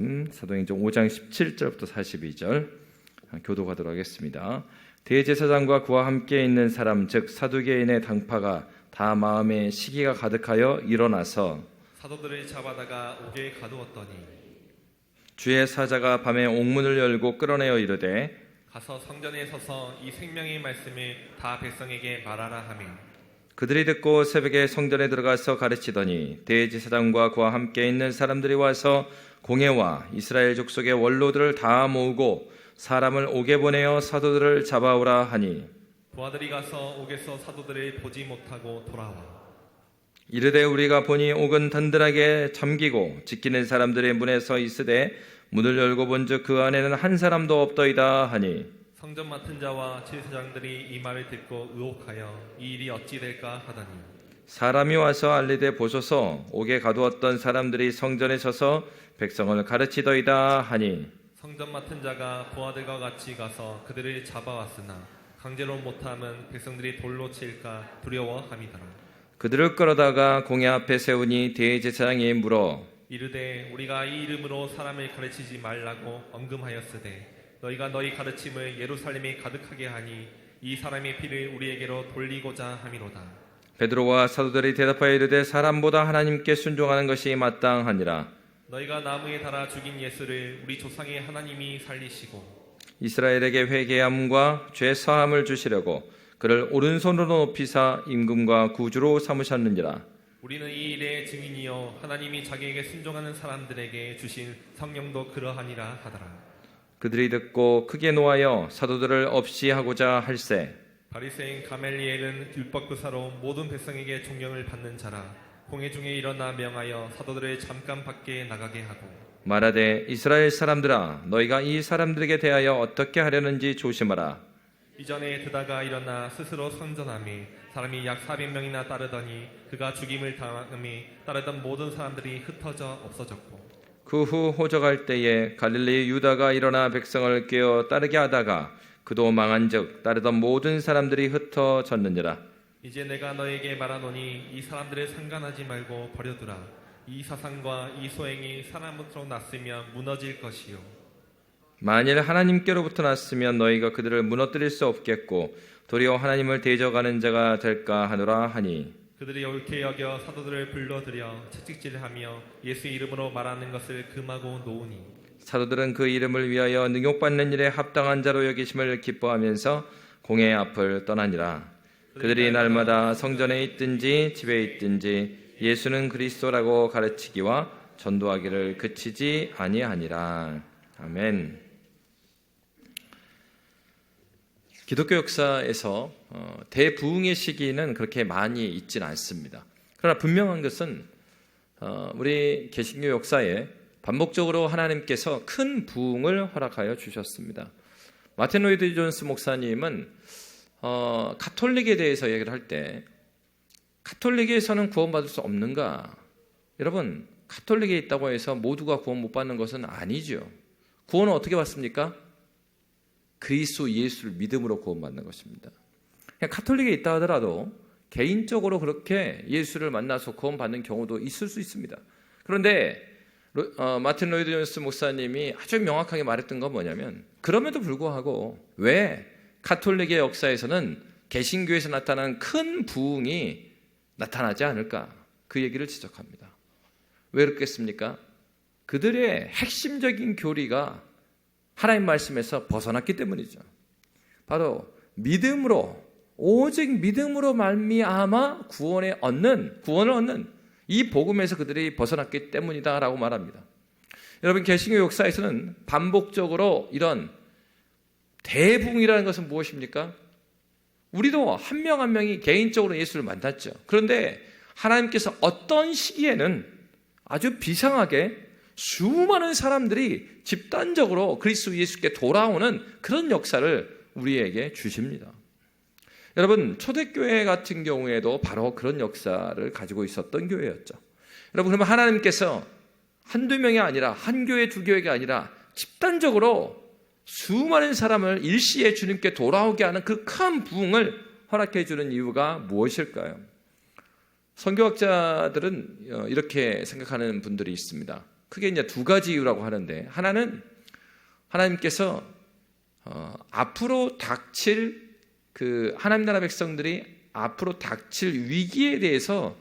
사도행전 5장 17절부터 42절 교도하도록 하겠습니다. 대제사장과 그와 함께 있는 사람 즉 사두개인의 당파가 다 마음에 시기가 가득하여 일어나서 사도들을 잡아다가 옥에 가두었더니 주의 사자가 밤에 옥문을 열고 끌어내어 이르되 가서 성전에 서서 이 생명의 말씀을 다 백성에게 말하라 하며 그들이 듣고 새벽에 성전에 들어가서 가르치더니 대제사장과 그와 함께 있는 사람들이 와서 공회와 이스라엘 족속의 원로들을 다 모으고 사람을 옥에 보내어 사도들을 잡아오라 하니 부하들이 가서 옥에서 사도들을 보지 못하고 돌아와 이르되 우리가 보니 옥은 든든하게 잠기고 지키는 사람들의 문에 서 있으되 문을 열고 본즉 그 안에는 한 사람도 없더이다 하니 성전 맡은 자와 제사장들이 이 말을 듣고 의혹하여 이 일이 어찌 될까 하더니 사람이 와서 알리되 보소서 옥에 가두었던 사람들이 성전에 서서 백성을 가르치더이다 하니 성전 맡은 자가 부하들과 같이 가서 그들을 잡아왔으나 강제로 못함은 백성들이 돌로 칠까 두려워함이더라. 그들을 끌어다가 공회 앞에 세우니 대제사장이 물어 이르되 우리가 이 이름으로 사람을 가르치지 말라고 언금하였으되 너희가 너희 가르침을 예루살렘에 가득하게 하니 이 사람의 피를 우리에게로 돌리고자 함이로다. 베드로와 사도들이 대답하여 이르되 사람보다 하나님께 순종하는 것이 마땅하니라. 너희가 나무에 달아 죽인 예수를 우리 조상의 하나님이 살리시고 이스라엘에게 회개함과 죄 사함을 주시려고 그를 오른손으로 높이사 임금과 구주로 삼으셨느니라. 우리는 이 일의 증인이요 하나님이 자기에게 순종하는 사람들에게 주신 성령도 그러하니라 하더라. 그들이 듣고 크게 노하여 사도들을 없이 하고자 할세 바리새인 가멜리엘은 율법교사로 모든 백성에게 존경을 받는 자라. 공회 중에 일어나 명하여 사도들을 잠깐 밖에 나가게 하고 말하되 이스라엘 사람들아 너희가 이 사람들에게 대하여 어떻게 하려는지 조심하라. 이전에 드다가 일어나 스스로 선전하며 사람이 약 400명이나 따르더니 그가 죽임을 당함에 따르던 모든 사람들이 흩어져 없어졌고 그 후 호적할 때에 갈릴리 유다가 일어나 백성을 깨어 따르게 하다가 그도 망한즉 따르던 모든 사람들이 흩어졌느니라. 이제 내가 너에게 말하노니 이 사람들을 상관하지 말고 버려두라. 이 사상과 이 소행이 사람으로부터 났으면 무너질 것이요 만일 하나님께로부터 났으면 너희가 그들을 무너뜨릴 수 없겠고 도리어 하나님을 대적하는 자가 될까 하노라 하니 그들이 옳게 여겨 사도들을 불러들여 채찍질하며 예수의 이름으로 말하는 것을 금하고 놓으니 사도들은 그 이름을 위하여 능욕받는 일에 합당한 자로 여기심을 기뻐하면서 공회 앞을 떠나니라. 그들이 날마다 성전에 있든지 집에 있든지 예수는 그리스도라고 가르치기와 전도하기를 그치지 아니하니라. 아멘. 기독교 역사에서 대부흥의 시기는 그렇게 많이 있지는 않습니다. 그러나 분명한 것은 우리 개신교 역사에 반복적으로 하나님께서 큰 부흥을 허락하여 주셨습니다. 마틴 로이드 존스 목사님은 가톨릭에 대해서 얘기를 할 때 가톨릭에서는 구원받을 수 없는가? 여러분, 가톨릭에 있다고 해서 모두가 구원 못 받는 것은 아니죠. 구원은 어떻게 받습니까? 그리스도 예수를 믿음으로 구원받는 것입니다. 가톨릭에 있다 하더라도 개인적으로 그렇게 예수를 만나서 구원받는 경우도 있을 수 있습니다. 그런데 마틴 로이드 존스 목사님이 아주 명확하게 말했던 건 뭐냐면 그럼에도 불구하고 왜 가톨릭의 역사에서는 개신교에서 나타난 큰 부흥이 나타나지 않을까? 그 얘기를 지적합니다. 왜 그렇겠습니까? 그들의 핵심적인 교리가 하나님 말씀에서 벗어났기 때문이죠. 바로 믿음으로 오직 믿음으로 말미암아 구원을 얻는 이 복음에서 그들이 벗어났기 때문이다라고 말합니다. 여러분, 개신교 역사에서는 반복적으로 이런 대부흥이라는 것은 무엇입니까? 우리도 한 명 한 명이 개인적으로 예수를 만났죠. 그런데 하나님께서 어떤 시기에는 아주 비상하게 수많은 사람들이 집단적으로 그리스도 예수께 돌아오는 그런 역사를 우리에게 주십니다. 여러분, 초대교회 같은 경우에도 바로 그런 역사를 가지고 있었던 교회였죠. 여러분, 그러면 하나님께서 한두 명이 아니라 한 교회 두 교회가 아니라 집단적으로 수많은 사람을 일시에 주님께 돌아오게 하는 그 큰 부흥을 허락해 주는 이유가 무엇일까요? 선교학자들은 이렇게 생각하는 분들이 있습니다. 크게 이제 두 가지 이유라고 하는데, 하나는 하나님께서 앞으로 닥칠 하나님 나라 백성들이 앞으로 닥칠 위기에 대해서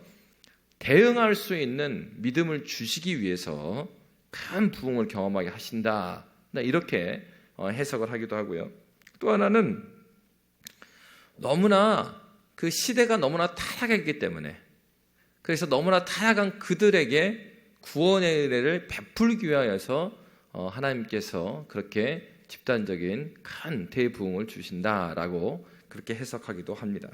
대응할 수 있는 믿음을 주시기 위해서 큰 부흥을 경험하게 하신다, 이렇게 해석을 하기도 하고요. 또 하나는 너무나 그 시대가 너무나 타락했기 때문에, 그래서 너무나 타락한 그들에게 구원의 은혜를 베풀기 위하여서 하나님께서 그렇게 집단적인 큰 대부흥을 주신다라고 그렇게 해석하기도 합니다.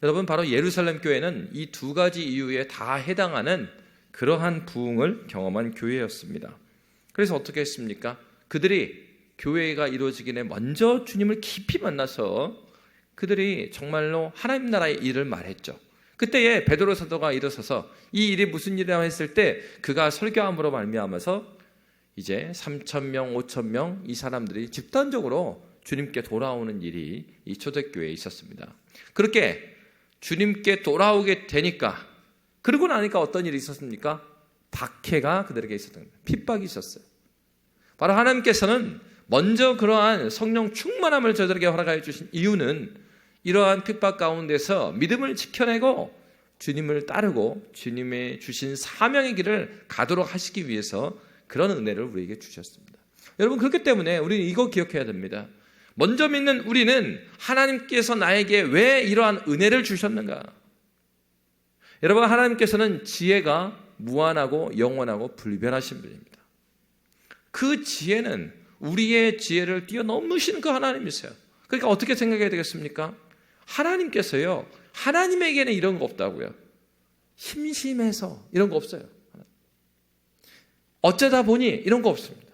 여러분, 바로 예루살렘 교회는 이 두 가지 이유에 다 해당하는 그러한 부흥을 경험한 교회였습니다. 그래서 어떻게 했습니까? 그들이 교회가 이루어지기 전에 먼저 주님을 깊이 만나서 그들이 정말로 하나님 나라의 일을 말했죠. 그때에 베드로 사도가 일어서서 이 일이 무슨 일이라고 했을 때 그가 설교함으로 말미암아서 이제 3,000명, 5,000명 이 사람들이 집단적으로 주님께 돌아오는 일이 이 초대교회에 있었습니다. 그렇게 주님께 돌아오게 되니까, 그러고 나니까 어떤 일이 있었습니까? 박해가 그들에게 있었던 거예요. 핍박이 있었어요. 바로 하나님께서는 먼저 그러한 성령 충만함을 저들에게 허락하여 주신 이유는 이러한 핍박 가운데서 믿음을 지켜내고 주님을 따르고 주님의 주신 사명의 길을 가도록 하시기 위해서 그런 은혜를 우리에게 주셨습니다. 여러분, 그렇기 때문에 우리는 이거 기억해야 됩니다. 먼저 믿는 우리는 하나님께서 나에게 왜 이러한 은혜를 주셨는가? 여러분, 하나님께서는 지혜가 무한하고 영원하고 불변하신 분입니다. 그 지혜는 우리의 지혜를 뛰어넘으시는 그 하나님이세요. 그러니까 어떻게 생각해야 되겠습니까? 하나님께서요, 하나님에게는 이런 거 없다고요. 심심해서 이런 거 없어요. 어쩌다 보니 이런 거 없습니다.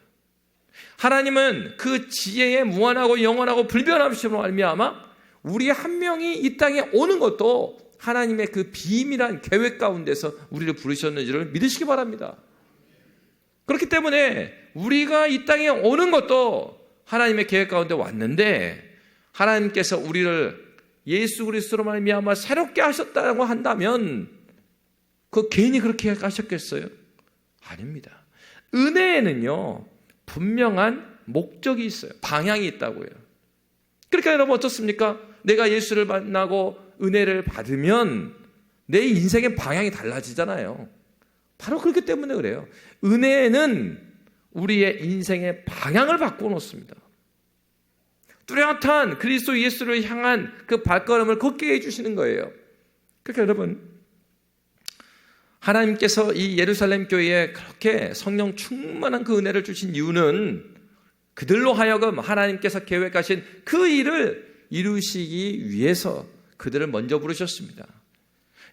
하나님은 그 지혜의 무한하고 영원하고 불변하심으로 말미암아 우리 한 명이 이 땅에 오는 것도 하나님의 그 비밀한 계획 가운데서 우리를 부르셨는지를 믿으시기 바랍니다. 그렇기 때문에 우리가 이 땅에 오는 것도 하나님의 계획 가운데 왔는데, 하나님께서 우리를 예수 그리스도로 말미암아 새롭게 하셨다고 한다면 그 괜히 그렇게 하셨겠어요? 아닙니다. 은혜에는요 분명한 목적이 있어요. 방향이 있다고요. 그러니까 여러분, 어떻습니까? 내가 예수를 만나고 은혜를 받으면 내 인생의 방향이 달라지잖아요. 바로 그렇기 때문에 그래요. 은혜는 우리의 인생의 방향을 바꿔놓습니다. 뚜렷한 그리스도 예수를 향한 그 발걸음을 걷게 해주시는 거예요. 그러니까 여러분, 하나님께서 이 예루살렘 교회에 그렇게 성령 충만한 그 은혜를 주신 이유는 그들로 하여금 하나님께서 계획하신 그 일을 이루시기 위해서 그들을 먼저 부르셨습니다.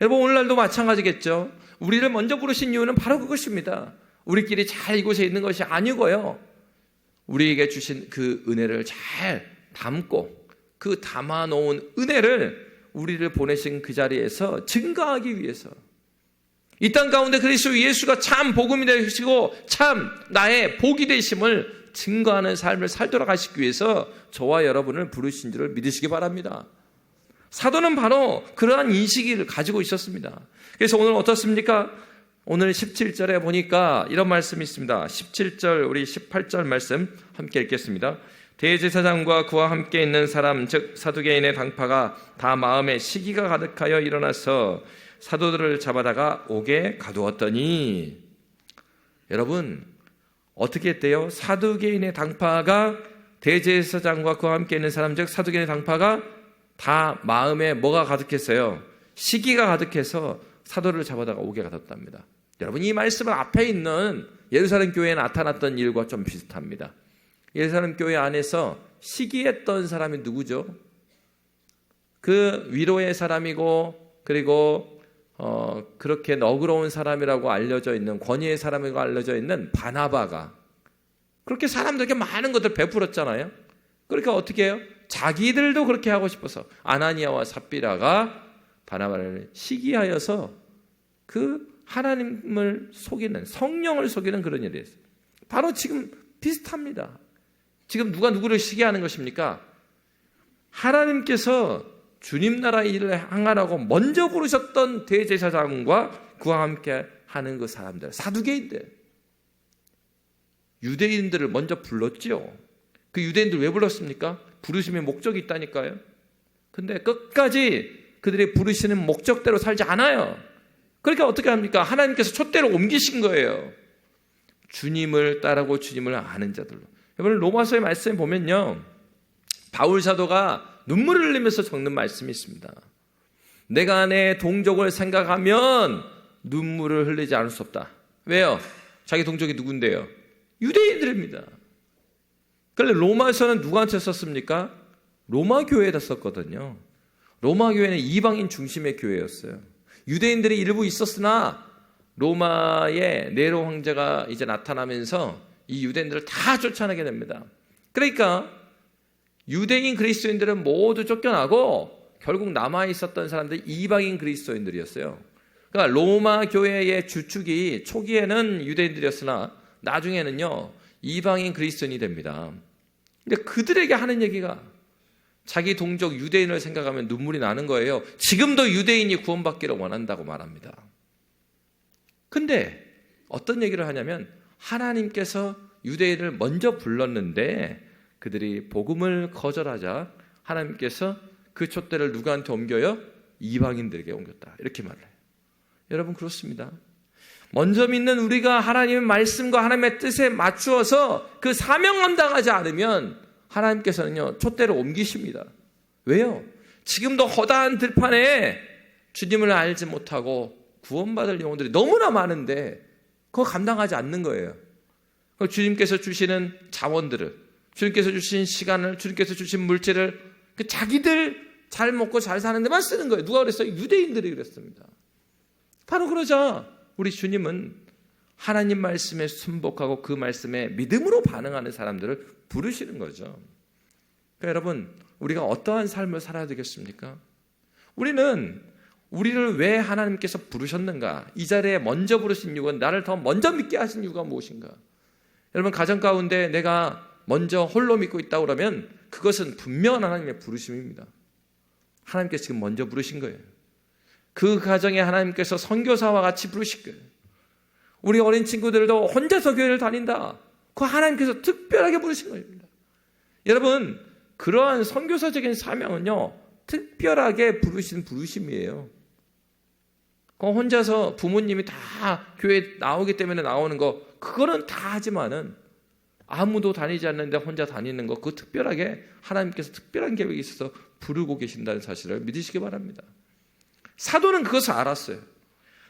여러분, 오늘날도 마찬가지겠죠. 우리를 먼저 부르신 이유는 바로 그것입니다. 우리끼리 잘 이곳에 있는 것이 아니고요, 우리에게 주신 그 은혜를 잘 담고 그 담아놓은 은혜를 우리를 보내신 그 자리에서 증거하기 위해서, 이 땅 가운데 그리스도 예수가 참 복음이 되시고 참 나의 복이 되심을 증거하는 삶을 살도록 하시기 위해서 저와 여러분을 부르신 줄을 믿으시기 바랍니다. 사도는 바로 그러한 인식을 가지고 있었습니다. 그래서 오늘 어떻습니까? 오늘 17절에 보니까 이런 말씀이 있습니다. 17절, 우리 18절 말씀 함께 읽겠습니다. 대제사장과 그와 함께 있는 사람, 즉 사두개인의 당파가 다 마음에 시기가 가득하여 일어나서 사도들을 잡아다가 옥에 가두었더니, 여러분 어떻게 했대요? 사두개인의 당파가, 대제사장과 그와 함께 있는 사람, 즉 사두개인의 당파가 다 마음에 뭐가 가득했어요? 시기가 가득해서 사도를 잡아다가 옥에 가뒀답니다. 여러분, 이 말씀은 앞에 있는 예루살렘 교회에 나타났던 일과 좀 비슷합니다. 예루살렘 교회 안에서 시기했던 사람이 누구죠? 그 위로의 사람이고, 그리고 그렇게 너그러운 사람이라고 알려져 있는, 권위의 사람이라고 알려져 있는 바나바가 그렇게 사람들에게 많은 것들을 베풀었잖아요. 그러니까 어떻게 해요? 자기들도 그렇게 하고 싶어서 아나니아와 삽비라가 바나바를 시기하여서 그 하나님을 속이는, 성령을 속이는 그런 일이 있어요. 바로 지금 비슷합니다. 지금 누가 누구를 시기하는 것입니까? 하나님께서 주님 나라의 일을 행하라고 먼저 부르셨던 대제사장과 그와 함께 하는 그 사람들, 사두개인들, 유대인들을 먼저 불렀죠. 그 유대인들 왜 불렀습니까? 부르심의 목적이 있다니까요. 근데 끝까지 그들이 부르시는 목적대로 살지 않아요. 그러니까 어떻게 합니까? 하나님께서 촛대로 옮기신 거예요. 주님을 따르고 주님을 아는 자들로. 여러분 로마서의 말씀에 보면요, 바울 사도가 눈물을 흘리면서 적는 말씀이 있습니다. 내가 내 동족을 생각하면 눈물을 흘리지 않을 수 없다. 왜요? 자기 동족이 누군데요? 유대인들입니다. 그런데 로마서는 누구한테 썼습니까? 로마 교회에다 썼거든요. 로마 교회는 이방인 중심의 교회였어요. 유대인들이 일부 있었으나 로마의 네로 황제가 이제 나타나면서 이 유대인들을 다 쫓아내게 됩니다. 그러니까 유대인 그리스도인들은 모두 쫓겨나고 결국 남아 있었던 사람들이 이방인 그리스도인들이었어요. 그러니까 로마 교회의 주축이 초기에는 유대인들이었으나 나중에는요 이방인 그리스도인이 됩니다. 근데 그들에게 하는 얘기가 자기 동족 유대인을 생각하면 눈물이 나는 거예요. 지금도 유대인이 구원받기를 원한다고 말합니다. 근데 어떤 얘기를 하냐면 하나님께서 유대인을 먼저 불렀는데 그들이 복음을 거절하자 하나님께서 그 촛대를 누구한테 옮겨요? 이방인들에게 옮겼다. 이렇게 말해요. 여러분 그렇습니다. 먼저 믿는 우리가 하나님의 말씀과 하나님의 뜻에 맞추어서 그 사명 감당하지 않으면 하나님께서는요 촛대를 옮기십니다. 왜요? 지금도 허다한 들판에 주님을 알지 못하고 구원받을 영혼들이 너무나 많은데 그거 감당하지 않는 거예요. 주님께서 주시는 자원들을, 주님께서 주신 시간을, 주님께서 주신 물질을 자기들 잘 먹고 잘 사는 데만 쓰는 거예요. 누가 그랬어요? 유대인들이 그랬습니다. 바로 그러자 우리 주님은 하나님 말씀에 순복하고 그 말씀에 믿음으로 반응하는 사람들을 부르시는 거죠. 그러니까 여러분 우리가 어떠한 삶을 살아야 되겠습니까? 우리를 왜 하나님께서 부르셨는가? 이 자리에 먼저 부르신 이유가 나를 더 먼저 믿게 하신 이유가 무엇인가? 여러분 가정 가운데 내가 먼저 홀로 믿고 있다고 그러면 그것은 분명한 하나님의 부르심입니다. 하나님께서 지금 먼저 부르신 거예요. 그 가정에 하나님께서 선교사와 같이 부르실 거예요. 우리 어린 친구들도 혼자서 교회를 다닌다. 그 하나님께서 특별하게 부르신 겁니다. 여러분 그러한 선교사적인 사명은요 특별하게 부르신 부르심이에요. 그 혼자서 부모님이 다 교회 나오기 때문에 나오는 거 그거는 다 하지만은 아무도 다니지 않는데 혼자 다니는 거 그거 특별하게 하나님께서 특별한 계획이 있어서 부르고 계신다는 사실을 믿으시기 바랍니다. 사도는 그것을 알았어요.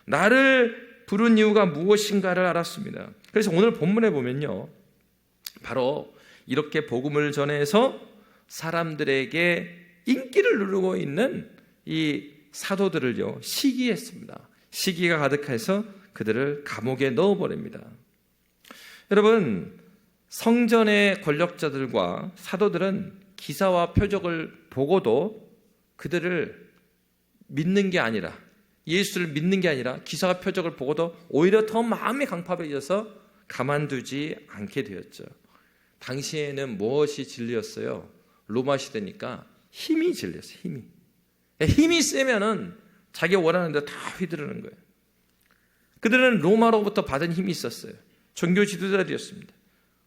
나를 부른 이유가 무엇인가를 알았습니다. 그래서 오늘 본문에 보면요 바로 이렇게 복음을 전해서 사람들에게 인기를 누르고 있는 이 사도들을요 시기했습니다. 시기가 가득해서 그들을 감옥에 넣어버립니다. 여러분 성전의 권력자들과 사도들은 기사와 표적을 보고도 그들을 믿는 게 아니라 예수를 믿는 게 아니라 기사와 표적을 보고도 오히려 더 마음이 강팍해져서 가만두지 않게 되었죠. 당시에는 무엇이 진리였어요? 로마 시대니까 힘이 진리였어요. 힘이 세면은 자기가 원하는 데 다 휘두르는 거예요. 그들은 로마로부터 받은 힘이 있었어요. 종교 지도자들이었습니다.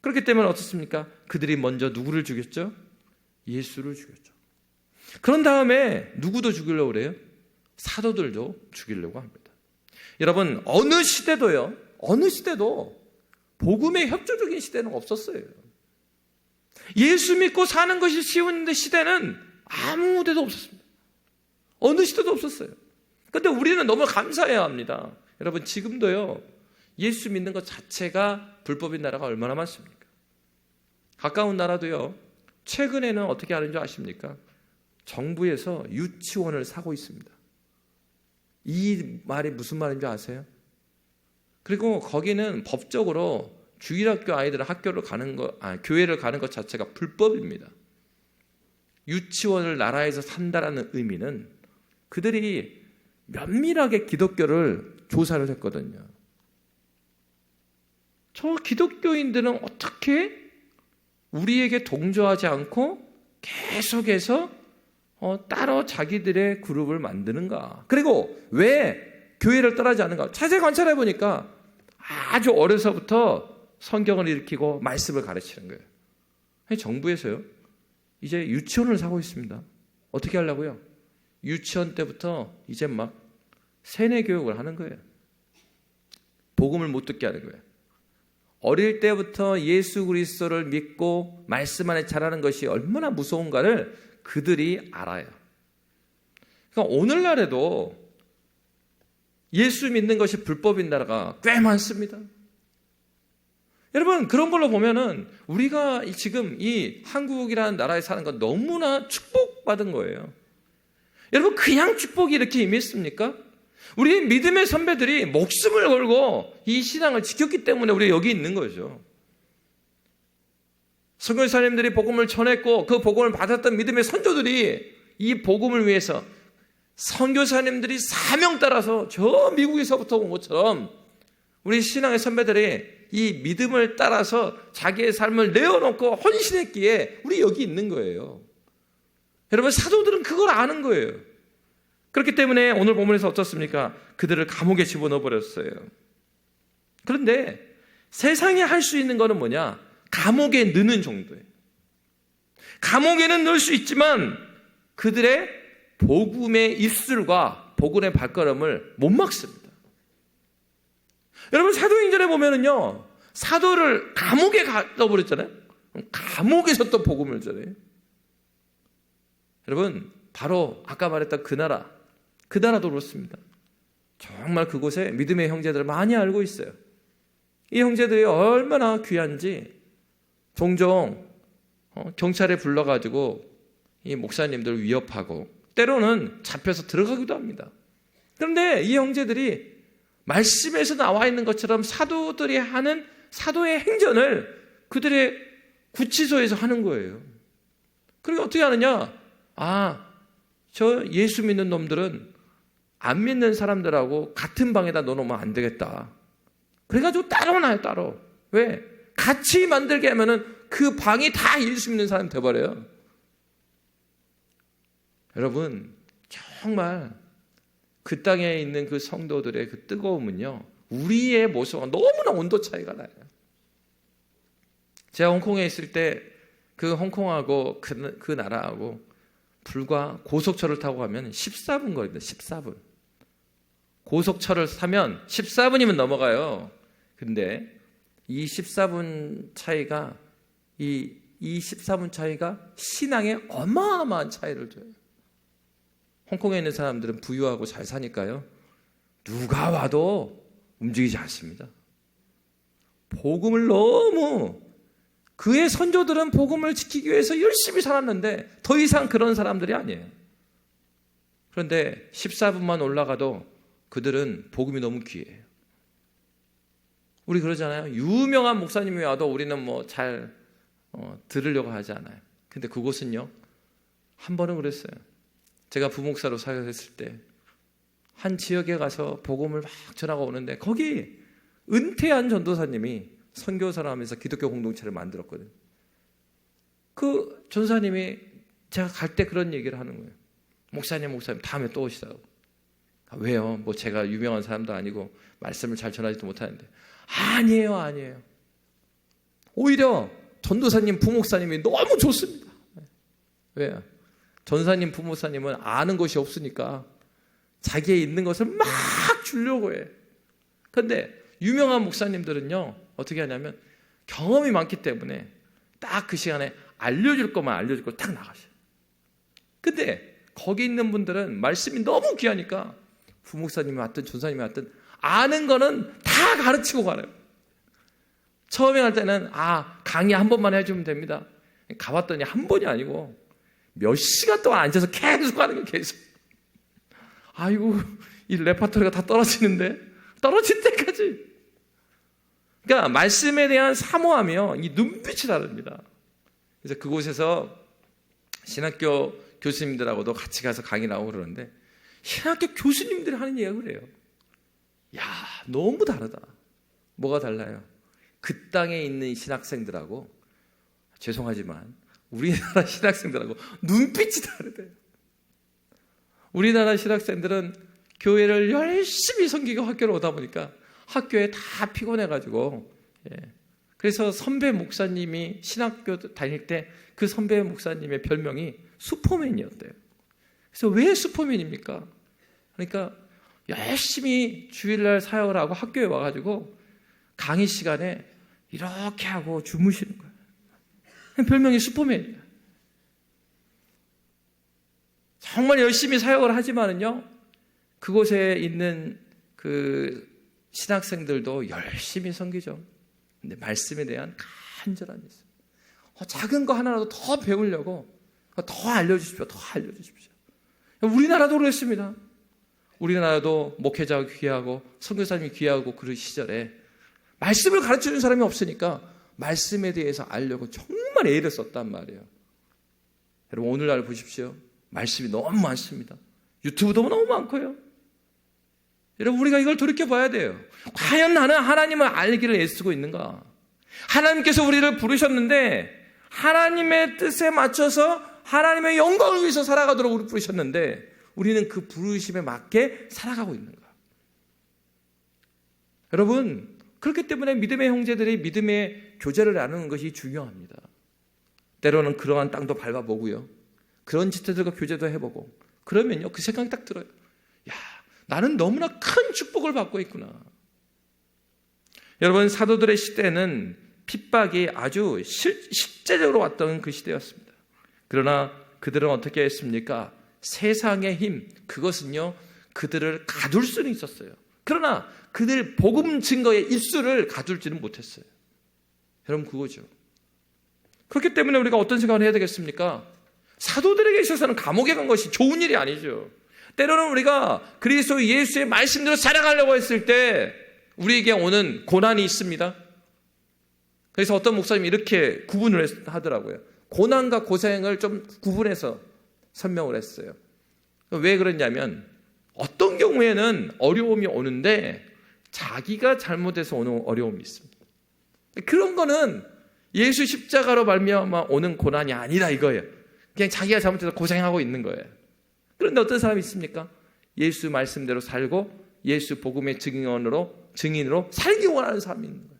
그렇기 때문에 어떻습니까? 그들이 먼저 누구를 죽였죠? 예수를 죽였죠. 그런 다음에 누구도 죽이려고 그래요? 사도들도 죽이려고 합니다. 여러분 어느 시대도 복음의 협조적인 시대는 없었어요. 예수 믿고 사는 것이 쉬운 시대는 아무 데도 없었습니다. 어느 시대도 없었어요. 그런데 우리는 너무 감사해야 합니다. 여러분 지금도요 예수 믿는 것 자체가 불법인 나라가 얼마나 많습니까? 가까운 나라도요 최근에는 어떻게 하는 줄 아십니까? 정부에서 유치원을 사고 있습니다. 이 말이 무슨 말인지 아세요? 그리고 거기는 법적으로 주일학교 아이들 교회를 가는 것 자체가 불법입니다. 유치원을 나라에서 산다라는 의미는 그들이 면밀하게 기독교를 조사를 했거든요. 저 기독교인들은 어떻게 우리에게 동조하지 않고 계속해서 따로 자기들의 그룹을 만드는가? 그리고 왜 교회를 떠나지 않는가? 자세히 관찰해 보니까 아주 어려서부터 성경을 일으키고 말씀을 가르치는 거예요. 아니, 정부에서요, 이제 유치원을 사고 있습니다. 어떻게 하려고요? 유치원 때부터 이제 막 세뇌 교육을 하는 거예요. 복음을 못 듣게 하는 거예요. 어릴 때부터 예수 그리스도를 믿고 말씀 안에 자라는 것이 얼마나 무서운가를 그들이 알아요. 그러니까 오늘날에도 예수 믿는 것이 불법인 나라가 꽤 많습니다. 여러분, 그런 걸로 보면은 우리가 지금 이 한국이라는 나라에 사는 건 너무나 축복받은 거예요. 여러분, 그냥 축복이 이렇게 임했습니까? 우리 믿음의 선배들이 목숨을 걸고 이 신앙을 지켰기 때문에 우리 여기 있는 거죠. 선교사님들이 복음을 전했고 그 복음을 받았던 믿음의 선조들이 이 복음을 위해서 선교사님들이 사명 따라서 저 미국에서부터 온 것처럼 우리 신앙의 선배들이 이 믿음을 따라서 자기의 삶을 내어놓고 헌신했기에 우리 여기 있는 거예요. 여러분, 사도들은 그걸 아는 거예요. 그렇기 때문에 오늘 본문에서 어떻습니까? 그들을 감옥에 집어넣어 버렸어요. 그런데 세상에 할 수 있는 거는 뭐냐? 감옥에 넣는 정도예요. 감옥에는 넣을 수 있지만 그들의 복음의 입술과 복음의 발걸음을 못 막습니다. 여러분, 사도행전에 보면은요, 사도를 감옥에 넣어버렸잖아요. 감옥에서 또 복음을 전해요. 여러분, 바로 아까 말했던 그 나라도 그렇습니다. 정말 그곳에 믿음의 형제들을 많이 알고 있어요. 이 형제들이 얼마나 귀한지 종종 경찰에 불러가지고 이 목사님들을 위협하고 때로는 잡혀서 들어가기도 합니다. 그런데 이 형제들이 말씀에서 나와 있는 것처럼 사도들이 하는 사도의 행전을 그들의 구치소에서 하는 거예요. 그리고 어떻게 하느냐? 저 예수 믿는 놈들은 안 믿는 사람들하고 같은 방에다 넣어놓으면 안 되겠다. 그래가지고 따로 놔요, 따로. 왜? 같이 만들게 하면은 그 방이 다 예수 믿는 사람이 돼버려요. 여러분, 정말 그 땅에 있는 그 성도들의 그 뜨거움은요, 우리의 모습과 너무나 온도 차이가 나요. 제가 홍콩에 있을 때 그 홍콩하고 그 나라하고 불과 고속철을 타고 가면 14분 거리입니다. 14분. 고속철을 타면 14분이면 넘어가요. 근데 이 14분 차이가 이 14분 차이가 신앙에 어마어마한 차이를 줘요. 홍콩에 있는 사람들은 부유하고 잘 사니까요, 누가 와도 움직이지 않습니다. 복음을 너무, 그의 선조들은 복음을 지키기 위해서 열심히 살았는데 더 이상 그런 사람들이 아니에요. 그런데 14분만 올라가도 그들은 복음이 너무 귀해요. 우리 그러잖아요. 유명한 목사님이 와도 우리는 뭐 잘 들으려고 하지 않아요. 근데 그곳은요, 한 번은 그랬어요. 제가 부목사로 사역했을 때 한 지역에 가서 복음을 막 전하고 오는데 거기 은퇴한 전도사님이 선교사를 하면서 기독교 공동체를 만들었거든요. 그 전사님이 제가 갈 때 그런 얘기를 하는 거예요. 목사님 다음에 또 오시라고. 왜요? 뭐 제가 유명한 사람도 아니고 말씀을 잘 전하지도 못하는데. 아니에요. 오히려 전도사님, 부목사님이 너무 좋습니다. 왜요? 전사님, 부목사님은 아는 것이 없으니까 자기의 있는 것을 막 주려고 해. 그런데 유명한 목사님들은요, 어떻게 하냐면 경험이 많기 때문에 딱 그 시간에 알려줄 것만 딱 나가셔요. 근데 거기 있는 분들은 말씀이 너무 귀하니까 부목사님이 왔든 전사님이 왔든 아는 거는 다 가르치고 가요. 처음에 할 때는 강의 한 번만 해주면 됩니다. 가봤더니 한 번이 아니고 몇 시간 동안 앉아서 계속 하는 거예요. 계속. 아이고, 이 레파토리가 다 떨어지는데, 떨어질 때까지. 그러니까 말씀에 대한 사모하며 이 눈빛이 다릅니다. 그래서 그곳에서 신학교 교수님들하고도 같이 가서 강의 나오고 그러는데 신학교 교수님들이 하는 얘기가 그래요. 야, 너무 다르다. 뭐가 달라요? 그 땅에 있는 신학생들하고, 죄송하지만 우리나라 신학생들하고 눈빛이 다르대요. 우리나라 신학생들은 교회를 열심히 섬기고 학교를 오다 보니까 학교에 다 피곤해가지고 그래서 선배 목사님이 신학교 다닐 때 그 선배 목사님의 별명이 슈퍼맨이었대요. 그래서 왜 슈퍼맨입니까? 그러니까 열심히 주일날 사역을 하고 학교에 와가지고 강의 시간에 이렇게 하고 주무시는 거예요. 별명이 슈퍼맨이에요. 정말 열심히 사역을 하지만은요, 그곳에 있는 그 신학생들도 열심히 섬기죠. 근데 말씀에 대한 간절함이 있어요. 작은 거 하나라도 더 배우려고 더 알려주십시오. 더 알려주십시오. 우리나라도 그랬습니다. 우리나라도 목회자가 귀하고 선교사님이 귀하고 그 시절에 말씀을 가르쳐주는 사람이 없으니까 말씀에 대해서 알려고 정말 애를 썼단 말이에요. 여러분, 오늘날 보십시오. 말씀이 너무 많습니다. 유튜브도 너무 많고요. 여러분, 우리가 이걸 돌이켜봐야 돼요. 과연 나는 하나님을 알기를 애쓰고 있는가? 하나님께서 우리를 부르셨는데 하나님의 뜻에 맞춰서 하나님의 영광을 위해서 살아가도록 우리를 부르셨는데 우리는 그 부르심에 맞게 살아가고 있는가? 여러분, 그렇기 때문에 믿음의 형제들이 믿음의 교제를 나누는 것이 중요합니다. 때로는 그러한 땅도 밟아보고요, 그런 지체들과 교제도 해보고, 그러면요 그 생각이 딱 들어요. 야, 나는 너무나 큰 축복을 받고 있구나. 여러분, 사도들의 시대는 핍박이 아주 실제적으로 왔던 그 시대였습니다. 그러나 그들은 어떻게 했습니까? 세상의 힘, 그것은요 그들을 가둘 수는 있었어요. 그러나 그들 복음 증거의 입술을 가둘지는 못했어요. 여러분, 그거죠. 그렇기 때문에 우리가 어떤 생각을 해야 되겠습니까? 사도들에게 있어서는 감옥에 간 것이 좋은 일이 아니죠. 때로는 우리가 그리스도 예수의 말씀대로 살아가려고 했을 때 우리에게 오는 고난이 있습니다. 그래서 어떤 목사님이 이렇게 구분을 하더라고요. 고난과 고생을 좀 구분해서 설명을 했어요. 왜 그러냐면 어떤 경우에는 어려움이 오는데 자기가 잘못해서 오는 어려움이 있습니다. 그런 거는 예수 십자가로 말미암아 오는 고난이 아니다 이거예요. 그냥 자기가 잘못해서 고생하고 있는 거예요. 그런데 어떤 사람이 있습니까? 예수 말씀대로 살고 예수 복음의 증인으로 살기 원하는 사람이 있는 거예요.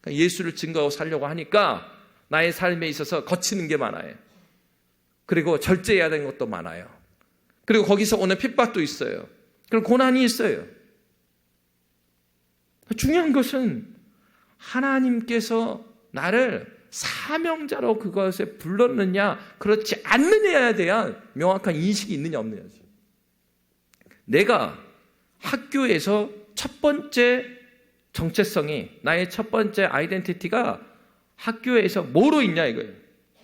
그러니까 예수를 증거하고 살려고 하니까 나의 삶에 있어서 거치는 게 많아요. 그리고 절제해야 되는 것도 많아요. 그리고 거기서 오는 핍박도 있어요. 그리고 고난이 있어요. 중요한 것은 하나님께서 나를 사명자로 그것에 불렀느냐 그렇지 않느냐에 대한 명확한 인식이 있느냐 없느냐죠. 내가 학교에서 첫 번째 정체성이, 나의 첫 번째 아이덴티티가 학교에서 뭐로 있냐 이거예요.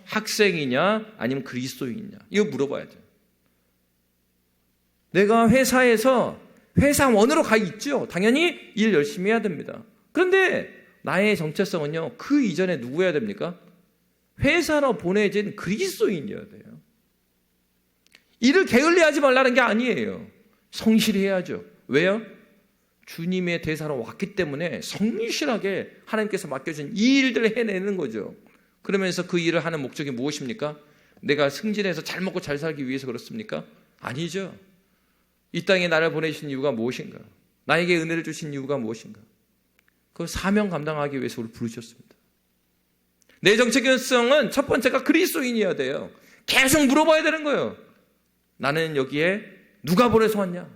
학생이냐 아니면 그리스도인이냐, 이거 물어봐야 돼요. 내가 회사에서 회사원으로 가 있죠. 당연히 일 열심히 해야 됩니다. 그런데 나의 정체성은요, 그 이전에 누구여야 됩니까? 회사로 보내진 그리스도인이어야 돼요. 일을 게을리하지 말라는 게 아니에요. 성실해야죠. 왜요? 주님의 대사로 왔기 때문에 성실하게 하나님께서 맡겨준 이 일들을 해내는 거죠. 그러면서 그 일을 하는 목적이 무엇입니까? 내가 승진해서 잘 먹고 잘 살기 위해서 그렇습니까? 아니죠. 이 땅에 나를 보내신 이유가 무엇인가? 나에게 은혜를 주신 이유가 무엇인가? 그 사명 감당하기 위해서 우리를 부르셨습니다. 내 정체성은 첫 번째가 그리스도인이어야 돼요. 계속 물어봐야 되는 거예요. 나는 여기에 누가 보내서 왔냐?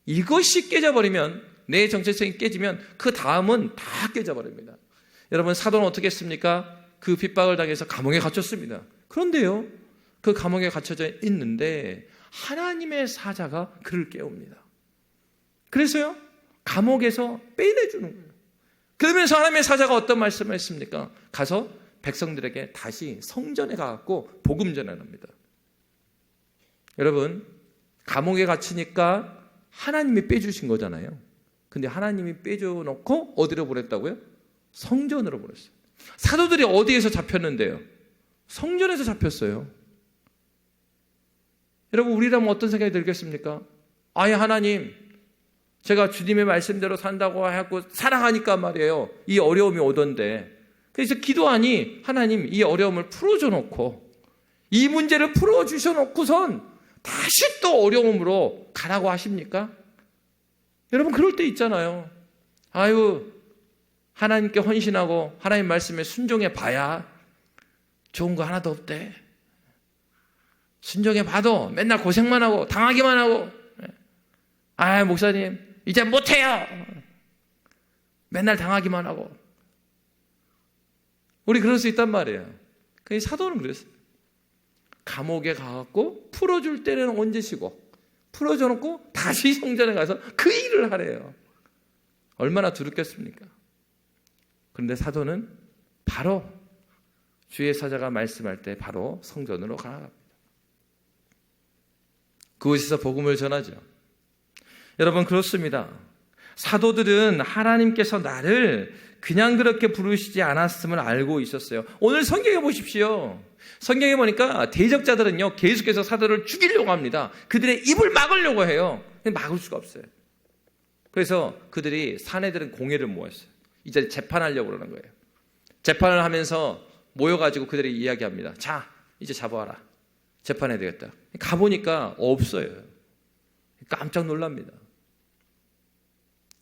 이것이 깨져버리면, 내 정체성이 깨지면 그 다음은 다 깨져버립니다. 여러분, 사도는 어떻게 했습니까? 그 핍박을 당해서 감옥에 갇혔습니다. 그런데요, 그 감옥에 갇혀져 있는데 하나님의 사자가 그를 깨웁니다. 그래서요, 감옥에서 빼내주는 거예요. 그러면서 하나님의 사자가 어떤 말씀을 했습니까? 가서 백성들에게 다시 성전에 가갖고 복음 전하랍니다. 여러분, 감옥에 갇히니까 하나님이 빼주신 거잖아요. 근데 하나님이 빼줘놓고 어디로 보냈다고요? 성전으로 보냈어요. 사도들이 어디에서 잡혔는데요? 성전에서 잡혔어요. 여러분, 우리라면 어떤 생각이 들겠습니까? 아예 하나님, 제가 주님의 말씀대로 산다고 하고 사랑하니까 말이에요, 이 어려움이 오던데, 그래서 기도하니 하나님 이 어려움을 풀어줘 놓고 이 문제를 풀어주셔 놓고선 다시 또 어려움으로 가라고 하십니까? 여러분, 그럴 때 있잖아요. 아유, 하나님께 헌신하고 하나님 말씀에 순종해 봐야 좋은 거 하나도 없대. 순종해 봐도 맨날 고생만 하고 당하기만 하고, 아, 목사님 이제 못해요. 맨날 당하기만 하고. 우리 그럴 수 있단 말이에요. 그 사도는 그랬어요. 감옥에 가갖고 풀어줄 때는 언제 쉬고, 풀어줘놓고 다시 성전에 가서 그 일을 하래요. 얼마나 두렵겠습니까? 그런데 사도는 바로 주의 사자가 말씀할 때 바로 성전으로 가갑니다. 그곳에서 복음을 전하죠. 여러분, 그렇습니다. 사도들은 하나님께서 나를 그냥 그렇게 부르시지 않았음을 알고 있었어요. 오늘 성경에 보십시오. 성경에 보니까 대적자들은요, 계속해서 사도를 죽이려고 합니다. 그들의 입을 막으려고 해요. 근데 막을 수가 없어요. 그래서 그들이 사내들은 공회를 모았어요. 이제 재판하려고 그러는 거예요. 재판을 하면서 모여가지고 그들이 이야기합니다. 자, 이제 잡아와라. 재판해야 되겠다. 가보니까 없어요. 깜짝 놀랍니다.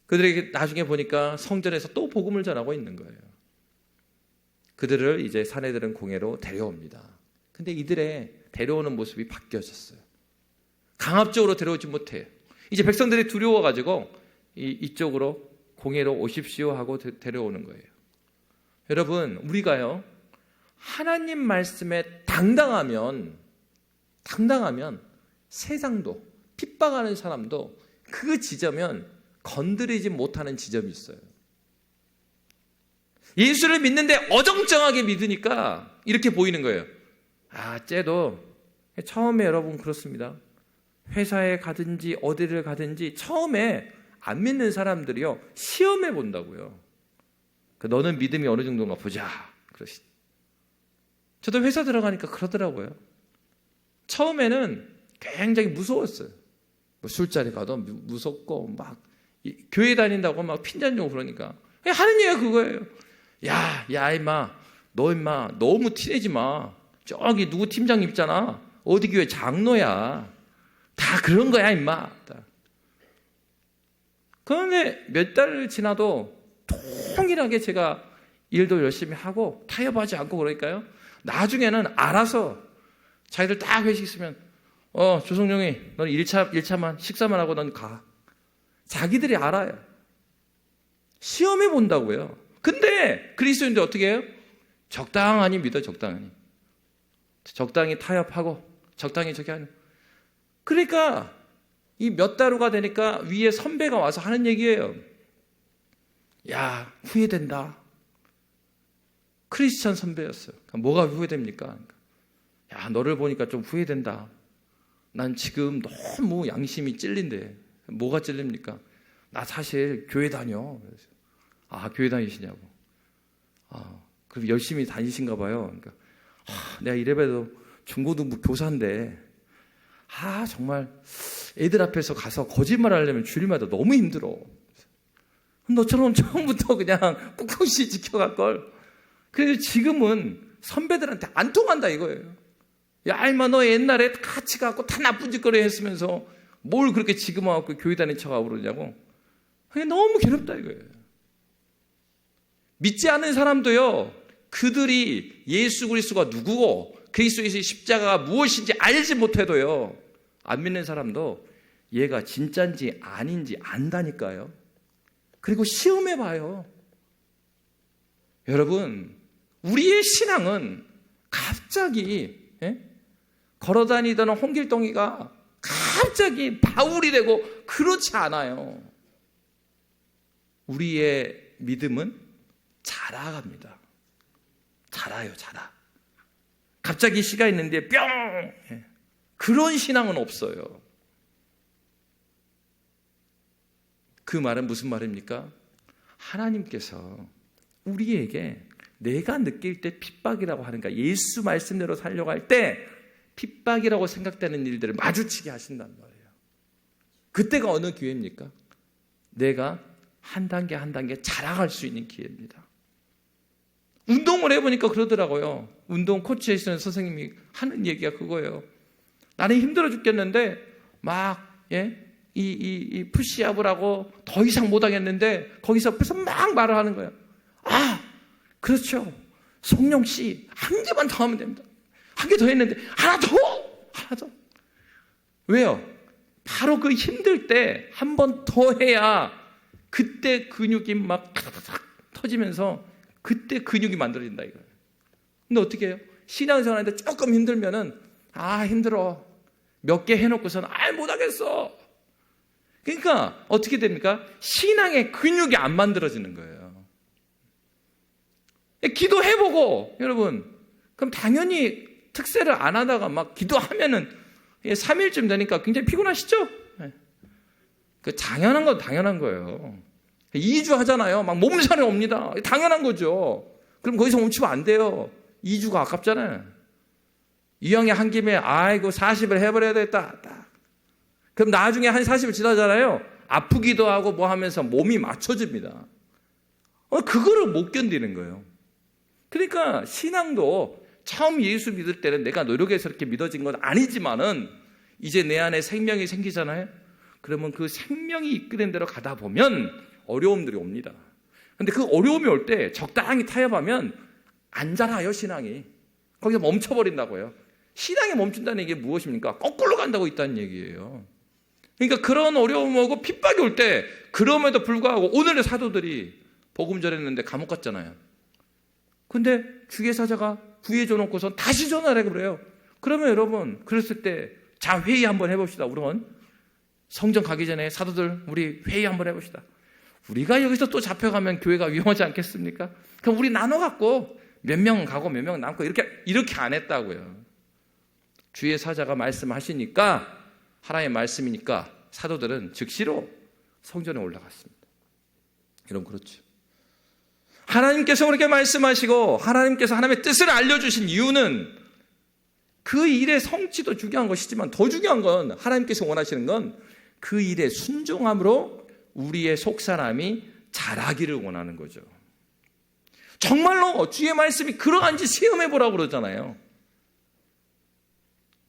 그들에게 나중에 보니까 성전에서 또 복음을 전하고 있는 거예요. 그들을 이제 사내들은 공회로 데려옵니다. 근데 이들의 데려오는 모습이 바뀌어졌어요. 강압적으로 데려오지 못해요. 이제 백성들이 두려워가지고 이쪽으로 공회로 오십시오 하고 데려오는 거예요. 여러분, 우리가요, 하나님 말씀에 당당하면 세상도 핍박하는 사람도 그 지점은 건드리지 못하는 지점이 있어요. 예수를 믿는데 어정쩡하게 믿으니까 이렇게 보이는 거예요. 아, 쟤도 처음에 여러분 그렇습니다. 회사에 가든지 어디를 가든지 처음에 안 믿는 사람들이요, 시험해 본다고요. 너는 믿음이 어느 정도인가 보자 그러시. 저도 회사 들어가니까 그러더라고요. 처음에는 굉장히 무서웠어요. 뭐 술자리 가도 무섭고 막 교회 다닌다고 막 핀잔 주고 그러니까 하는 얘기가 그거예요. 야 임마, 너 임마 너무 티내지 마. 저기 누구 팀장님 있잖아. 어디 교회 장로야. 다 그런 거야 임마. 그런데 몇 달 지나도 통일하게 제가 일도 열심히 하고 타협하지 않고 그러니까요. 나중에는 알아서 자기들 딱 회식 있으면 조성룡이 넌 1차만 식사만 하고 넌 가. 자기들이 알아요. 시험해 본다고요. 근데 그리스도인들 어떻게 해요? 적당히 믿어. 적당히 타협하고 적당히 저기 하는. 그러니까 이 몇 달 후가 되니까 위에 선배가 와서 하는 얘기예요. 야, 후회된다. 크리스찬 선배였어요. 그러니까 뭐가 후회됩니까? 야, 너를 보니까 좀 후회된다. 난 지금 너무 양심이 찔린대. 뭐가 찔립니까? 나 사실 교회 다녀. 아, 교회 다니시냐고. 그럼 열심히 다니신가 봐요. 그러니까 내가 이래봬도 중고등부 교사인데 정말 애들 앞에서 가서 거짓말 하려면 주일마다 너무 힘들어. 너처럼 처음부터 그냥 꿋꿋이 지켜갈 걸. 그래서 지금은 선배들한테 안 통한다 이거예요. 야, 임마 너 옛날에 같이 가고 다 나쁜 짓거리 했으면서 뭘 그렇게 지금 와갖고 교회 다닌 척하고 그러냐고. 그게 너무 괴롭다 이거예요. 믿지 않는 사람도요, 그들이 예수 그리스도가 누구고 그리스도의 십자가가 무엇인지 알지 못해도요, 안 믿는 사람도 얘가 진짜인지 아닌지 안다니까요. 그리고 시험해 봐요. 여러분, 우리의 신앙은 갑자기 걸어다니던 홍길동이가 갑자기 바울이 되고 그렇지 않아요. 우리의 믿음은 자라갑니다. 자라요, 자라. 갑자기 씨가 있는데 뿅! 그런 신앙은 없어요. 그 말은 무슨 말입니까? 하나님께서 우리에게 내가 느낄 때 핍박이라고 하는가, 예수 말씀대로 살려고 할 때 핍박이라고 생각되는 일들을 마주치게 하신단 말이에요. 그때가 어느 기회입니까? 내가 한 단계 한 단계 자라갈 수 있는 기회입니다. 운동을 해보니까 그러더라고요. 운동 코치 해주시는 선생님이 하는 얘기가 그거예요. 나는 힘들어 죽겠는데 막 이 푸시업을 하고 더 이상 못하겠는데 거기서 앞에서 막 말을 하는 거예요. 그렇죠. 송영 씨, 한 개만 더 하면 됩니다. 한 개 더 했는데, 하나 더. 왜요? 바로 그 힘들 때 한 번 더 해야 그때 근육이 막 탁탁탁 터지면서 그때 근육이 만들어진다 이거예요. 근데 어떻게 해요? 신앙생활하는데 조금 힘들면은 힘들어. 몇 개 해놓고서는 못하겠어. 그러니까 어떻게 됩니까? 신앙의 근육이 안 만들어지는 거예요. 기도해보고 여러분, 그럼 당연히 특세를 안 하다가 막 기도하면은 3일쯤 되니까 굉장히 피곤하시죠? 그 당연한 건 당연한 거예요. 2주 하잖아요. 막 몸살이 옵니다. 당연한 거죠. 그럼 거기서 멈추면 안 돼요. 2주가 아깝잖아요. 이왕에 한 김에 40을 해버려야 되겠다. 그럼 나중에 한 40을 지나잖아요. 아프기도 하고 뭐 하면서 몸이 맞춰집니다. 그거를 못 견디는 거예요. 그러니까 신앙도 처음 예수 믿을 때는 내가 노력해서 이렇게 믿어진 건 아니지만은 이제 내 안에 생명이 생기잖아요. 그러면 그 생명이 이끄는 대로 가다 보면 어려움들이 옵니다. 근데 그 어려움이 올 때 적당히 타협하면 안 자라요, 신앙이. 거기서 멈춰버린다고요. 신앙이 멈춘다는 게 무엇입니까? 거꾸로 간다고 있다는 얘기예요. 그러니까 그런 어려움 오고 핍박이 올 때 그럼에도 불구하고 오늘의 사도들이 복음 전했는데 감옥 갔잖아요. 근데 주계사자가 구해줘 놓고서 다시 전화를 그래요. 그러면 여러분, 그랬을 때 자, 회의 한번 해봅시다. 우리는 성전 가기 전에 사도들 우리 회의 한번 해봅시다. 우리가 여기서 또 잡혀가면 교회가 위험하지 않겠습니까? 그럼 우리 나눠갖고 몇 명 가고 몇 명 남고 이렇게 안 했다고요. 주의 사자가 말씀하시니까, 하나님의 말씀이니까 사도들은 즉시로 성전에 올라갔습니다. 여러분, 그렇죠. 하나님께서 우리에게 말씀하시고 하나님께서 하나님의 뜻을 알려주신 이유는 그 일의 성취도 중요한 것이지만 더 중요한 건 하나님께서 원하시는 건 그 일의 순종함으로 우리의 속사람이 자라기를 원하는 거죠. 정말로 주의 말씀이 그러한지 시험해보라고 그러잖아요.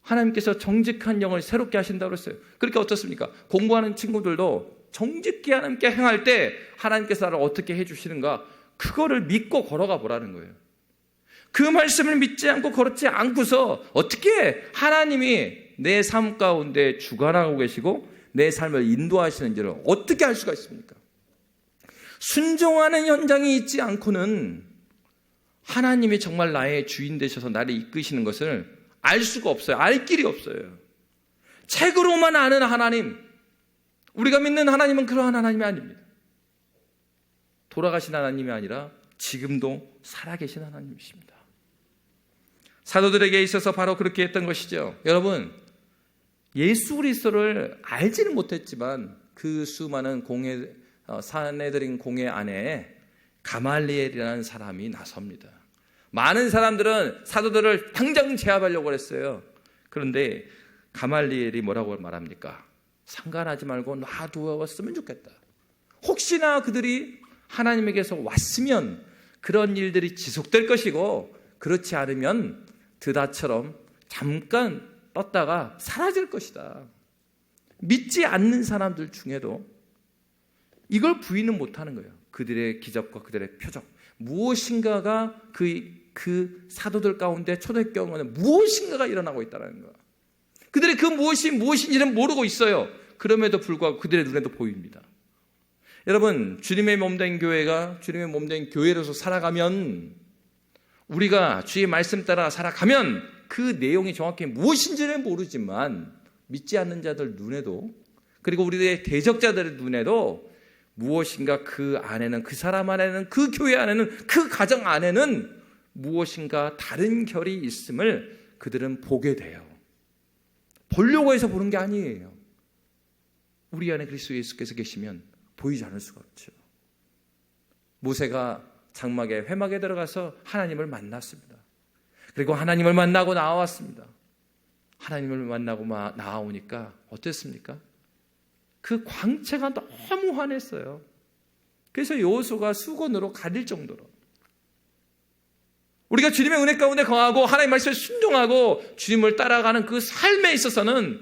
하나님께서 정직한 영을 새롭게 하신다고 그랬어요. 그러니까 어떻습니까? 공부하는 친구들도 정직히 하나님께 행할 때 하나님께서 나를 어떻게 해주시는가, 그거를 믿고 걸어가 보라는 거예요. 그 말씀을 믿지 않고 걸었지 않고서 어떻게 하나님이 내 삶 가운데 주관하고 계시고 내 삶을 인도하시는지를 어떻게 알 수가 있습니까? 순종하는 현장이 있지 않고는 하나님이 정말 나의 주인 되셔서 나를 이끄시는 것을 알 수가 없어요. 알 길이 없어요. 책으로만 아는 하나님, 우리가 믿는 하나님은 그러한 하나님이 아닙니다. 돌아가신 하나님이 아니라 지금도 살아계신 하나님이십니다. 사도들에게 있어서 바로 그렇게 했던 것이죠. 여러분, 예수 그리스도를 알지는 못했지만 그 수많은 사내들인 공회 안에 가말리엘이라는 사람이 나섭니다. 많은 사람들은 사도들을 당장 제압하려고 했어요. 그런데 가말리엘이 뭐라고 말합니까? 상관하지 말고 놔두었으면 좋겠다. 혹시나 그들이 하나님에게서 왔으면 그런 일들이 지속될 것이고, 그렇지 않으면 드다처럼 잠깐 떴다가 사라질 것이다. 믿지 않는 사람들 중에도 이걸 부인은 못하는 거예요. 그들의 기적과 그들의 표적, 무엇인가가 그 사도들 가운데 초대교회는 무엇인가가 일어나고 있다는 거예요. 그들의 그 무엇인지는 모르고 있어요. 그럼에도 불구하고 그들의 눈에도 보입니다. 여러분, 주님의 몸된 교회가 주님의 몸된 교회로서 살아가면, 우리가 주의 말씀 따라 살아가면 그 내용이 정확히 무엇인지는 모르지만 믿지 않는 자들 눈에도, 그리고 우리의 대적자들의 눈에도 무엇인가 그 안에는, 그 사람 안에는, 그 교회 안에는, 그 가정 안에는 무엇인가 다른 결이 있음을 그들은 보게 돼요. 보려고 해서 보는 게 아니에요. 우리 안에 그리스도 예수께서 계시면 보이지 않을 수가 없죠. 모세가 장막에 회막에 들어가서 하나님을 만났습니다. 그리고 하나님을 만나고 나왔습니다. 하나님을 만나고 나오니까 어땠습니까? 그 광채가 너무 환했어요. 그래서 여호수아가 수건으로 가릴 정도로, 우리가 주님의 은혜 가운데 거하고 하나님의 말씀에 순종하고 주님을 따라가는 그 삶에 있어서는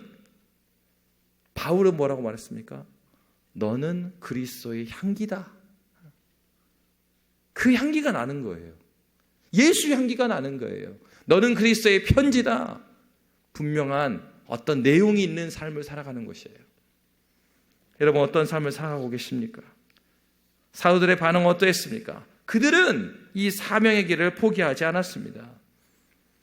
바울은 뭐라고 말했습니까? 너는 그리스도의 향기다. 그 향기가 나는 거예요. 예수 향기가 나는 거예요. 너는 그리스도의 편지다. 분명한 어떤 내용이 있는 삶을 살아가는 것이에요. 여러분, 어떤 삶을 살아가고 계십니까? 사도들의 반응은 어떠했습니까? 그들은 이 사명의 길을 포기하지 않았습니다.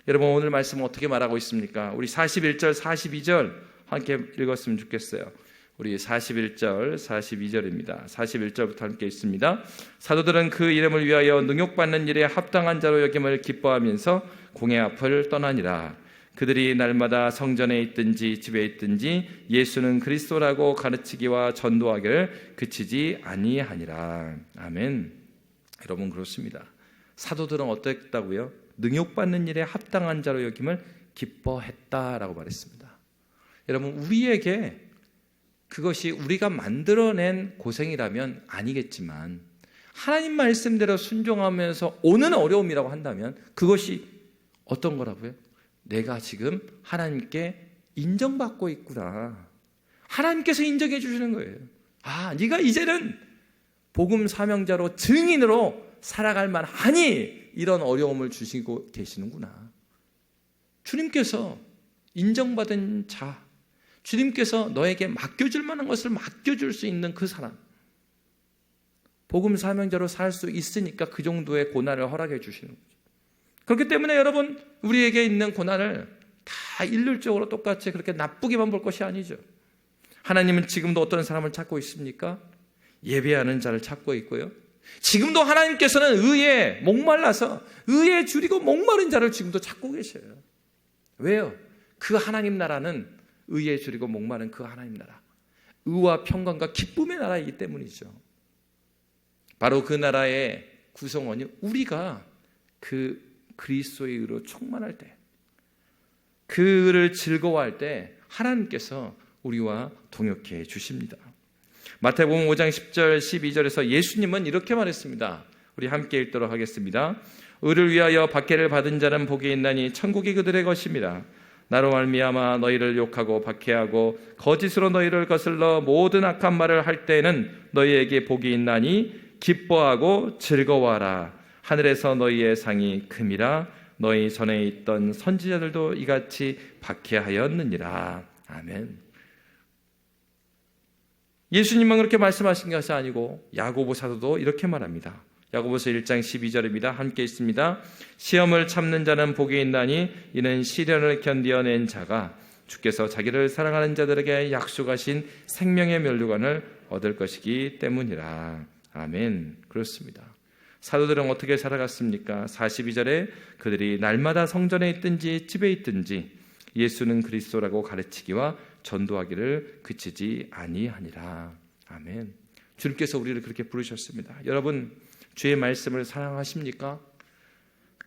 여러분, 오늘 말씀은 어떻게 말하고 있습니까? 우리 41절, 42절 함께 읽었으면 좋겠어요. 우리 41절, 42절입니다. 41절부터 함께 읽습니다. 사도들은 그 이름을 위하여 능욕받는 일에 합당한 자로 여김을 기뻐하면서 공회 앞을 떠나니라. 그들이 날마다 성전에 있든지 집에 있든지 예수는 그리스도라고 가르치기와 전도하기를 그치지 아니하니라. 아멘. 여러분, 그렇습니다. 사도들은 어땠다고요? 능욕받는 일에 합당한 자로 여김을 기뻐했다라고 말했습니다. 여러분, 우리에게 그것이 우리가 만들어낸 고생이라면 아니겠지만 하나님 말씀대로 순종하면서 오는 어려움이라고 한다면 그것이 어떤 거라고요? 내가 지금 하나님께 인정받고 있구나. 하나님께서 인정해 주시는 거예요. 아, 네가 이제는 복음 사명자로 증인으로 살아갈 만하니 이런 어려움을 주시고 계시는구나. 주님께서 인정받은 자, 주님께서 너에게 맡겨줄 만한 것을 맡겨줄 수 있는 그 사람, 복음 사명자로 살 수 있으니까 그 정도의 고난을 허락해 주시는 거죠. 그렇기 때문에 여러분, 우리에게 있는 고난을 다 일률적으로 똑같이 그렇게 나쁘게만 볼 것이 아니죠. 하나님은 지금도 어떤 사람을 찾고 있습니까? 예배하는 자를 찾고 있고요. 지금도 하나님께서는 의에 목말라서 의에 줄이고 목마른 자를 지금도 찾고 계셔요. 왜요? 그 하나님 나라는 의에 줄이고 목마른 그 하나님 나라, 의와 평강과 기쁨의 나라이기 때문이죠. 바로 그 나라의 구성원이 우리가 그 그리스도의 의로 충만할 때, 그 의를 즐거워할 때 하나님께서 우리와 동역해 주십니다. 마태복음 5장 10절 12절에서 예수님은 이렇게 말했습니다. 우리 함께 읽도록 하겠습니다. 의를 위하여 박해를 받은 자는 복이 있나니 천국이 그들의 것입니다. 나로 말미암아 너희를 욕하고 박해하고 거짓으로 너희를 거슬러 모든 악한 말을 할 때에는 너희에게 복이 있나니 기뻐하고 즐거워하라. 하늘에서 너희의 상이 큼이라. 너희 전에 있던 선지자들도 이같이 박해하였느니라. 아멘. 예수님만 그렇게 말씀하신 것이 아니고 야고보 사도도 이렇게 말합니다. 야고보서 1장 12절입니다. 함께 있습니다. 시험을 참는 자는 복이 있나니 이는 시련을 견디어낸 자가 주께서 자기를 사랑하는 자들에게 약속하신 생명의 면류관을 얻을 것이기 때문이라. 아멘. 그렇습니다. 사도들은 어떻게 살아갔습니까? 42절에 그들이 날마다 성전에 있든지 집에 있든지 예수는 그리스도라고 가르치기와 전도하기를 그치지 아니하니라. 아멘. 주님께서 우리를 그렇게 부르셨습니다. 여러분, 주의 말씀을 사랑하십니까?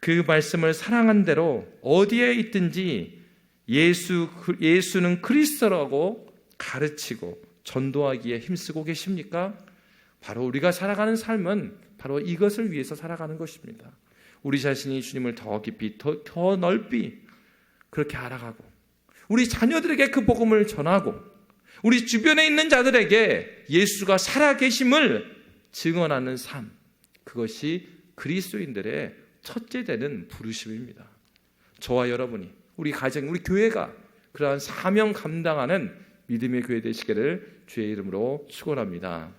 그 말씀을 사랑한 대로 어디에 있든지 예수는 그리스도라고 가르치고 전도하기에 힘쓰고 계십니까? 바로 우리가 살아가는 삶은 바로 이것을 위해서 살아가는 것입니다. 우리 자신이 주님을 더 깊이 더 넓이 그렇게 알아가고 우리 자녀들에게 그 복음을 전하고 우리 주변에 있는 자들에게 예수가 살아계심을 증언하는 삶, 그것이 그리스도인들의 첫째 되는 부르심입니다. 저와 여러분이, 우리 가정, 우리 교회가 그러한 사명 감당하는 믿음의 교회 되시기를 주의 이름으로 축원합니다.